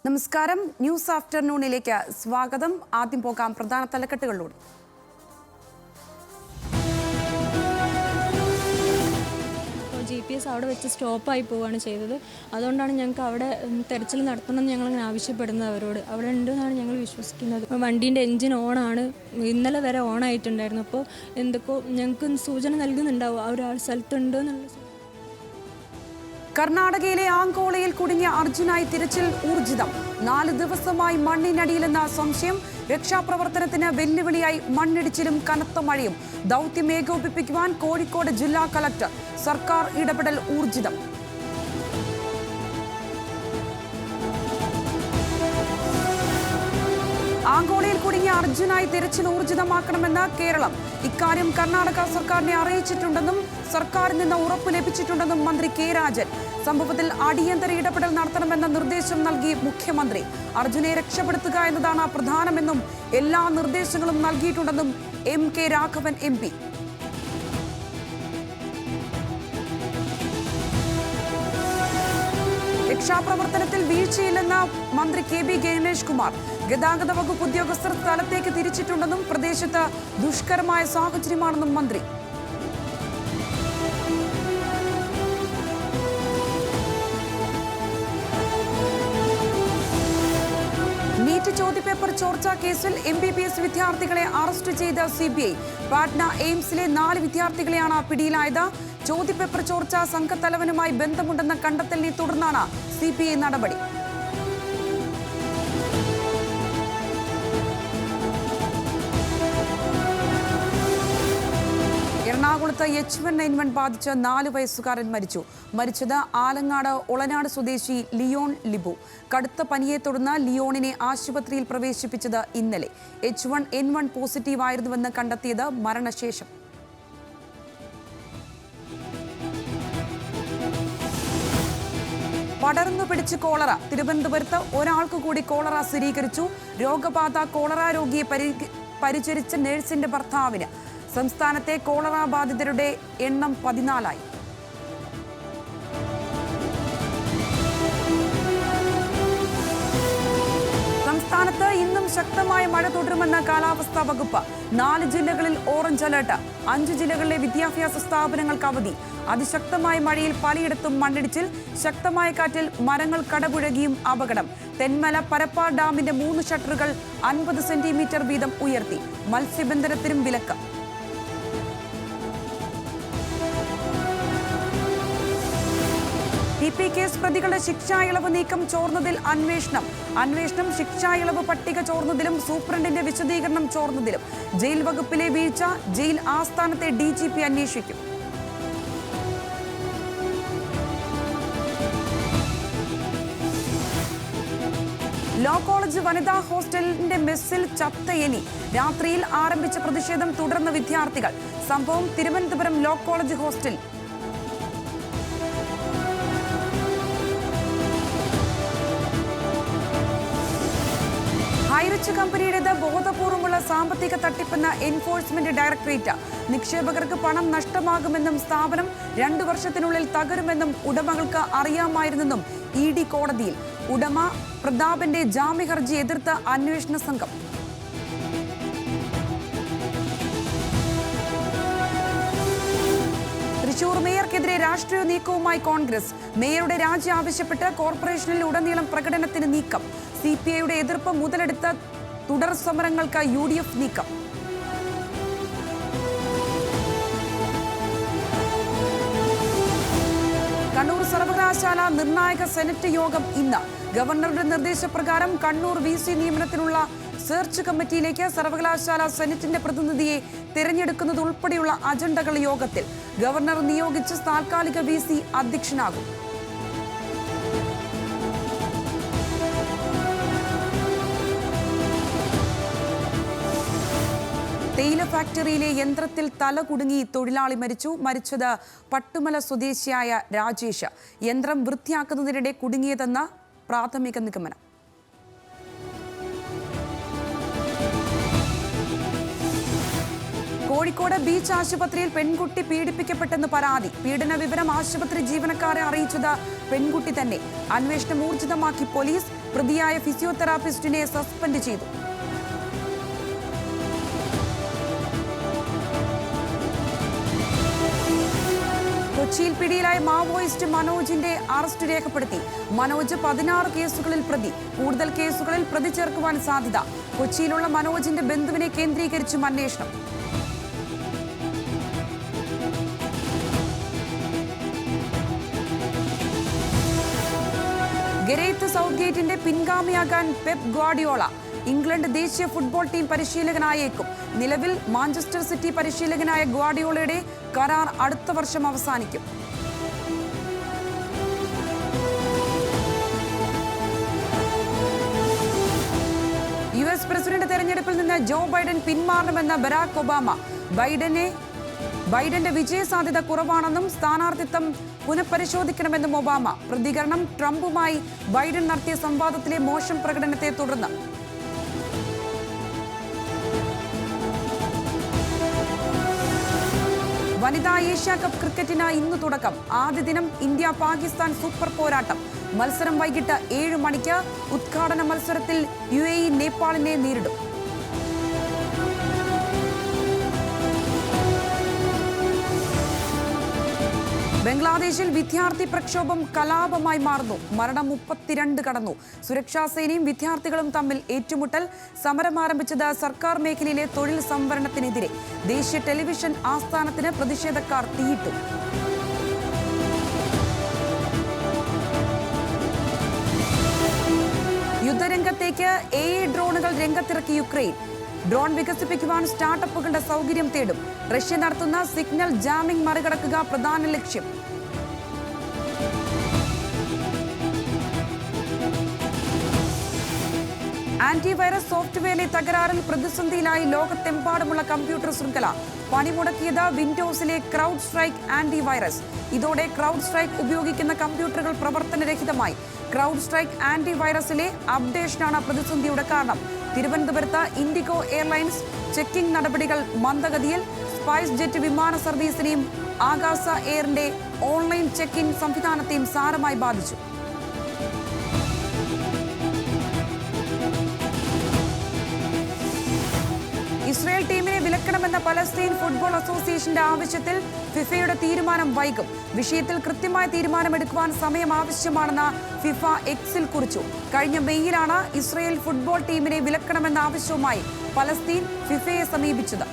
നമസ്കാരം. ന്യൂസ് ആഫ്റ്റർനൂണിലേക്ക് സ്വാഗതം. ആദ്യം പോകാം പ്രധാന തലക്കെട്ടുകളിലൂടെ. GPS അവിടെ വെച്ച് സ്റ്റോപ്പായി പോവുകയാണ് ചെയ്തത്. അതുകൊണ്ടാണ് ഞങ്ങൾക്ക് അവിടെ തെരച്ചിൽ നടത്തണമെന്ന് ഞങ്ങൾ ആവശ്യപ്പെടുന്നത് അവരോട്. അവിടെ ഉണ്ടെന്നാണ് ഞങ്ങൾ വിശ്വസിക്കുന്നത്. വണ്ടീൻ്റെ എൻജിൻ ഓണാണ്, ഇന്നലെ വരെ ഓണായിട്ടുണ്ടായിരുന്നു. അപ്പോൾ എന്തൊക്കെയോ ഞങ്ങൾക്ക് സൂചന നൽകുന്നുണ്ടാവും അവർ ആ സ്ഥലത്തുണ്ട് എന്നുള്ള. കർണാടകയിലെ ആങ്കോളയിൽ കുടുങ്ങിയ അർജുനായി തിരച്ചിൽ ഊർജിതം. 4 ദിവസമായി മണ്ണിനടിയിലെന്ന സംശയം. രക്ഷാപ്രവർത്തനത്തിന് വെല്ലുവിളിയായി മണ്ണിടിച്ചിലും കനത്ത മഴയും. ദൗത്യം ഏകോപിപ്പിക്കുവാൻ കോഴിക്കോട് ജില്ലാ കളക്ടർ. സർക്കാർ ഇടപെടൽ ഊർജിതം. ആങ്കോളയിൽ കുടുങ്ങിയ അർജുനായി തിരച്ചിൽ ഊർജിതമാക്കണമെന്ന് കേരളം. ഇക്കാര്യം കർണാടക സർക്കാരിനെ അറിയിച്ചിട്ടുണ്ടെന്നും സർക്കാരിൽ നിന്ന് ഉറപ്പ് ലഭിച്ചിട്ടുണ്ടെന്നും മന്ത്രി കെ രാജൻ. സംഭവത്തിൽ അടിയന്തര ഇടപെടൽ നടത്തണമെന്ന നിർദ്ദേശം നൽകി മുഖ്യമന്ത്രി. അർജുനെ രക്ഷപ്പെടുത്തുക എന്നതാണ് പ്രധാനമെന്നും എല്ലാ നിർദ്ദേശങ്ങളും നൽകിയിട്ടുണ്ടെന്നും MK രാഘവൻ MP. രക്ഷാപ്രവർത്തനത്തിൽ വീഴ്ചയില്ലെന്ന് മന്ത്രി KB ഗണേഷ് കുമാർ. ഗതാഗത വകുപ്പ് ഉദ്യോഗസ്ഥർ സ്ഥലത്തേക്ക് തിരിച്ചിട്ടുണ്ടെന്നും പ്രദേശത്ത് ദുഷ്കരമായ സാഹചര്യമാണെന്നും മന്ത്രി. നീറ്റ് ചോദ്യപേപ്പർ ചോർച്ചാ കേസിൽ MBBS വിദ്യാർത്ഥികളെ അറസ്റ്റ് ചെയ്ത CBI. പാട്ന എയിംസിലെ 4 വിദ്യാർത്ഥികളെയാണ് പിടിയിലായത്. ചോദ്യപേപ്പർ ചോർച്ചാ സംഘത്തലവനുമായി ബന്ധമുണ്ടെന്ന കണ്ടെത്തലിനെ തുടർന്നാണ് CBI നടപടി. എറണാകുളത്ത് H1N1 ബാധിച്ച് 4 വയസ്സുകാരൻ മരിച്ചത് ആലങ്ങാട് ഒളനാട് സ്വദേശി ലിയോൺ ലിബു. കടുത്ത പനിയെ തുടർന്ന് ലിയോണിനെ ആശുപത്രിയിൽ പ്രവേശിപ്പിച്ചത് ഇന്നലെ. H1N1 പോസിറ്റീവ് ആയിരുന്നുവെന്ന് കണ്ടെത്തിയത് മരണശേഷം. പടർന്നു പിടിച്ച് കോളറ. തിരുവനന്തപുരത്ത് ഒരാൾക്ക് കൂടി കോളറ സ്ഥിരീകരിച്ചു. രോഗബാധ കോളറ രോഗിയെ പരിചരിച്ച നഴ്സിന്റെ ഭർത്താവിന്. സംസ്ഥാനത്തെ കോളറ ബാധിതരുടെ എണ്ണം 14ആയി. സംസ്ഥാനത്ത് ഇന്നും ശക്തമായ മഴ തുടരുമെന്ന് കാലാവസ്ഥാ വകുപ്പ്. 4 ജില്ലകളിൽ ഓറഞ്ച് അലർട്ട്. 5 ജില്ലകളിലെ വിദ്യാഭ്യാസ സ്ഥാപനങ്ങൾക്ക് അവധി. അതിശക്തമായ മഴയിൽ പലയിടത്തും മണ്ണിടിച്ചിൽ. ശക്തമായ കാറ്റിൽ മരങ്ങൾ കടപുഴകിയും അപകടം. തെന്മല പരപ്പാർ ഡാമിന്റെ 3 ഷട്ടറുകൾ 50 സെന്റിമീറ്റർ വീതം ഉയർത്തി. മത്സ്യബന്ധനത്തിനും വിലക്ക്. TP കേസ് പ്രതികളുടെ ശിക്ഷാ ഇളവ് നീക്കം ചോർന്നതിൽ അന്വേഷണം ശിക്ഷാ ഇളവ് പട്ടിക ചോർന്നതിലും സൂപ്രണ്ടിന്റെ വിശദീകരണം ചോർന്നതിലും. ജയിൽ വകുപ്പിലെ വീഴ്ച ജയിൽ ആസ്ഥാനത്തെ DGP അന്വേഷിക്കും. ലോ കോളേജ് വനിതാ ഹോസ്റ്റലിന്റെ മെസ്സിൽ ചത്ത എലി. രാത്രിയിൽ ആരംഭിച്ച പ്രതിഷേധം തുടർന്ന വിദ്യാർത്ഥികൾ. സംഭവം Thiruvananthapuram law college hostel. Highrich കമ്പനിയുടേത് ബോധപൂർവമുള്ള സാമ്പത്തിക തട്ടിപ്പെന്ന എൻഫോഴ്സ്മെന്റ് ഡയറക്ടറേറ്റ്. നിക്ഷേപകർക്ക് പണം നഷ്ടമാകുമെന്നും സ്ഥാപനം 2 വർഷത്തിനുള്ളിൽ തകരുമെന്നും ഉടമകൾക്ക് അറിയാമായിരുന്നെന്നും ED കോടതിയിൽ. ഉടമ പ്രതാപന്റെ ജാമ്യ ഹർജി എതിർത്ത അന്വേഷണ സംഘം. തൃശൂർ മേയർക്കെതിരെ രാഷ്ട്രീയ നീക്കവുമായി കോൺഗ്രസ്. മേയറുടെ രാജി ആവശ്യപ്പെട്ട് കോർപ്പറേഷനിൽ ഉടനീളം പ്രകടനത്തിന് നീക്കം. CPIയുടെ എതിർപ്പ് മുതലെടുത്ത തുടർ സമരങ്ങൾക്ക് UDF നീക്കം. കണ്ണൂർ സർവകലാശാല നിർണായക സെനറ്റ് യോഗം ഇന്ന്. ഗവർണറുടെ നിർദ്ദേശപ്രകാരം കണ്ണൂർ VC നിയമനത്തിനുള്ള സെർച്ച് കമ്മിറ്റിയിലേക്ക് സർവകലാശാല സെനറ്റിന്റെ പ്രതിനിധിയെ തിരഞ്ഞെടുക്കുന്നത് ഉൾപ്പെടെയുള്ള അജണ്ടകൾ യോഗത്തിൽ. ഗവർണർ നിയോഗിച്ച് താൽക്കാലിക VC അധ്യക്ഷനാകും. തേയില ഫാക്ടറിയിലെ യന്ത്രത്തിൽ തല കുടുങ്ങി തൊഴിലാളി മരിച്ചത് പട്ടുമല സ്വദേശിയായ രാജേഷ്. യന്ത്രം വൃത്തിയാക്കുന്നതിനിടെ കുടുങ്ങിയതെന്ന പ്രാഥമിക നിഗമനം. കോഴിക്കോട് ബീച്ച് ആശുപത്രിയിൽ പെൺകുട്ടി പീഡിപ്പിക്കപ്പെട്ടെന്ന് പരാതി. പീഡന വിവരം ആശുപത്രി ജീവനക്കാരെ അറിയിച്ചത് പെൺകുട്ടി തന്നെ. അന്വേഷണം ഊർജിതമാക്കി പോലീസ്. പ്രതിയായ ഫിസിയോതെറാപ്പിസ്റ്റിനെ സസ്പെൻഡ് ചെയ്തു. കൊച്ചിയിൽ പിടിയിലായ മാവോയിസ്റ്റ് മനോജിന്റെ അറസ്റ്റ് രേഖപ്പെടുത്തി. മനോജ് 16 കേസുകളിൽ പ്രതി. കൂടുതൽ കേസുകളിൽ പ്രതി ചേർക്കുവാൻ സാധ്യത. കൊച്ചിയിലുള്ള മനോജിന്റെ ബന്ധുവിനെ കേന്ദ്രീകരിച്ചും അന്വേഷണം. ഗരേത്ത് സൗത്ത്ഗേറ്റിന്റെ പിൻഗാമിയാകാൻ പെപ് ഗ്വാർഡിയോള. ഇംഗ്ലണ്ട് ദേശീയ ഫുട്ബോൾ ടീം പരിശീലകനായേക്കും. നിലവിൽ മാഞ്ചസ്റ്റർ സിറ്റി പരിശീലകനായ ഗ്വാർഡിയോളയുടെ കരാർ അടുത്ത വർഷം അവസാനിക്കും. US പ്രസിഡന്റ് തെരഞ്ഞെടുപ്പിൽ നിന്ന് ജോ ബൈഡൻ പിന്മാറണമെന്ന് ബരാക് ഒബാമ. ബൈഡന്റെ വിജയസാധ്യത കുറവാണെന്നും സ്ഥാനാർത്ഥിത്വം പുനഃപരിശോധിക്കണമെന്നും ഒബാമ. പ്രതികരണം ട്രംപുമായി ബൈഡൻ നടത്തിയ സംവാദത്തിലെ മോശം പ്രകടനത്തെ തുടർന്ന്. വനിതാ ഏഷ്യാ കപ്പ് ക്രിക്കറ്റിന് ഇന്ന് തുടക്കം. ആദ്യ ദിനം ഇന്ത്യ പാകിസ്ഥാൻ സൂപ്പർ പോരാട്ടം. മത്സരം വൈകിട്ട് 7 മണിക്ക്. ഉദ്ഘാടന മത്സരത്തിൽ UAE നേപ്പാളിനെ നേരിടും. ബംഗ്ലാദേശിൽ വിദ്യാർത്ഥി പ്രക്ഷോഭം കലാപമായി മാറുന്നു. മരണം 32 കടന്നു. സുരക്ഷാ സേനയും വിദ്യാർത്ഥികളും തമ്മിൽ ഏറ്റുമുട്ടൽ. സമരം ആരംഭിച്ചത് സർക്കാർ മേഖലയിലെ തൊഴിൽ സംവരണത്തിനെതിരെ. ദേശീയ ടെലിവിഷൻ ആസ്ഥാനത്തിന് പ്രതിഷേധക്കാർ തീയിട്ടു. യുദ്ധരംഗത്തേക്ക് AI ഡ്രോണുകൾ രംഗത്തിറക്കി യുക്രൈൻ. ഡ്രോൺ വികസിപ്പിക്കുവാൻ സ്റ്റാർട്ടപ്പുകളുടെ സൗകര്യം തേടും. റഷ്യ നടത്തുന്ന സിഗ്നൽ ജാമിംഗ് മറികടക്കുക പ്രധാന ലക്ഷ്യം. ആന്റിവൈറസ് സോഫ്റ്റ്വെയറിലെ തകരാറിൽ പ്രതിസന്ധിയിലായി ലോകത്തെമ്പാടുമുള്ള കമ്പ്യൂട്ടർ ശൃംഖല. പണിമുടക്കിയത് വിൻഡോസിലെ ക്രൗഡ് സ്ട്രൈക്ക് ആന്റിവൈറസ്. ഇതോടെ ക്രൗഡ് സ്ട്രൈക്ക് ഉപയോഗിക്കുന്ന കമ്പ്യൂട്ടറുകൾ പ്രവർത്തനരഹിതമായി. ക്രൗഡ് സ്ട്രൈക്ക് ആന്റിവൈറസിലെ അപ്ഡേഷനാണ് പ്രതിസന്ധിയുടെ കാരണം. തിരുവനന്തപുരത്ത് ഇൻഡിഗോ എയർലൈൻസ് ചെക്കിംഗ് നടപടികൾ മന്ദഗതിയിൽ. സ്പൈസ് ജെറ്റ് വിമാന സർവീസിനെയും ആകാശ എയറിന്റെ ഓൺലൈൻ ചെക്ക് ഇൻ സംവിധാനത്തെയും സാരമായി ബാധിച്ചു. ഇസ്രായേൽ ടീമിനെ വിലക്കണമെന്ന പലസ്തീൻ ഫുട്ബോൾ അസോസിയേഷന്റെ ആവശ്യത്തിൽ ഫിഫയുടെ തീരുമാനം വൈകും. വിഷയത്തിൽ കൃത്യമായ തീരുമാനമെടുക്കുവാൻ സമയം ആവശ്യമാണെന്ന് ഫിഫ എക്സിൽ കുറിച്ചു. കഴിഞ്ഞ മെയ്യിലാണ് ഇസ്രായേൽ ഫുട്ബോൾ ടീമിനെ വിലക്കണമെന്ന ആവശ്യവുമായി പലസ്തീൻ ഫിഫയെ സമീപിച്ചത്.